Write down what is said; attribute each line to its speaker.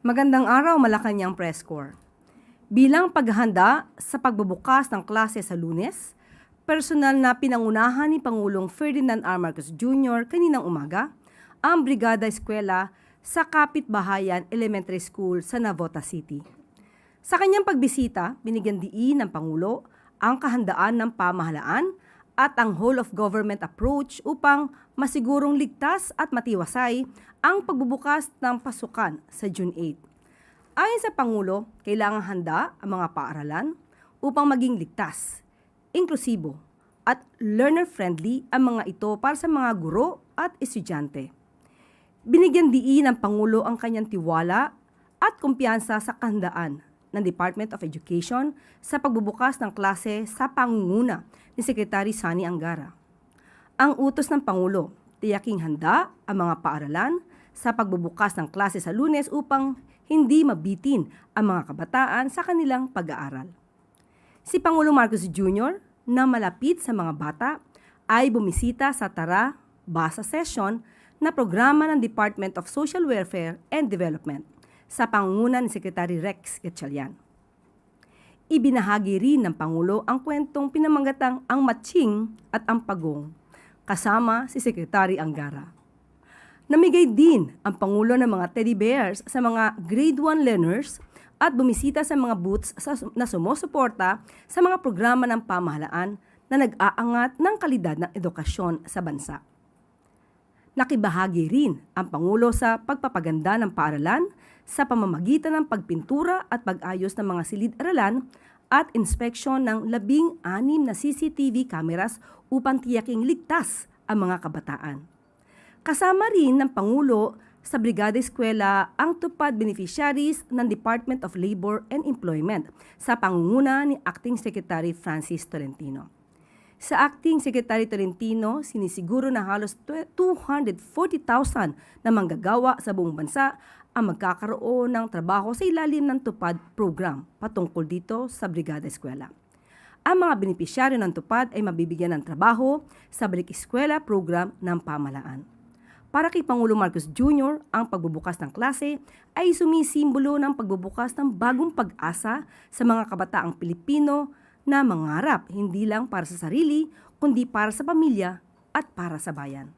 Speaker 1: Magandang araw, Malacanang Press Corps. Bilang paghahanda sa pagbubukas ng klase sa Lunes, personal na pinangunahan ni Pangulong Ferdinand R. Marcos Jr. kaninang umaga ang Brigada Eskwela sa Kapitbahayan Elementary School sa Navotas City. Sa kanyang pagbisita, binigyan diin ng Pangulo ang kahandaan ng pamahalaan at ang whole-of-government approach upang masigurong ligtas at matiwasay ang pagbubukas ng pasukan sa June 8. Ayon sa Pangulo, kailangang handa ang mga paaralan upang maging ligtas, inklusibo at learner-friendly ang mga ito para sa mga guro at estudyante. Binigyan diin ng Pangulo ang kanyang tiwala at kumpiyansa sa kahandaan ng Department of Education sa pagbubukas ng klase sa pangunguna ni Secretary Sani Angara. Ang utos ng Pangulo, tiyaking handa ang mga paaralan sa pagbubukas ng klase sa Lunes upang hindi mabitin ang mga kabataan sa kanilang pag-aaral. Si Pangulong Marcos Jr. na malapit sa mga bata ay bumisita sa Tara Basa Session na programa ng Department of Social Welfare and Development sa pangunguna ni Secretary Rex Gatchalian. Ibinahagi rin ng Pangulo ang kwentong pinamanggatang Ang Matching at Ang Pagong kasama si Secretary Angara. Namigay din ang Pangulo ng mga teddy bears sa mga grade 1 learners at bumisita sa mga booths na sumusuporta sa mga programa ng pamahalaan na nag-aangat ng kalidad ng edukasyon sa bansa. Nakibahagi rin ang Pangulo sa pagpapaganda ng paaralan sa pamamagitan ng pagpintura at pag-ayos ng mga silid-aralan at inspeksyon ng 16 na CCTV cameras upang tiyaking ligtas ang mga kabataan. Kasama rin ng Pangulo sa Brigada Eskwela ang tupad beneficiaries ng Department of Labor and Employment sa pangunguna ni Acting Secretary Francis Tolentino. Sa Acting Secretary Tolentino, sinisiguro na halos 240,000 na manggagawa sa buong bansa ang magkakaroon ng trabaho sa ilalim ng tupad program patungkol dito sa Brigada Eskwela. Ang mga benepisyaryo ng tupad ay mabibigyan ng trabaho sa Balik Eskwela program ng pamahalaan. Para kay Pangulong Marcos Jr., ang pagbubukas ng klase ay sumisimbolo ng pagbubukas ng bagong pag-asa sa mga kabataang Pilipino na mangarap hindi lang para sa sarili, kundi para sa pamilya at para sa bayan.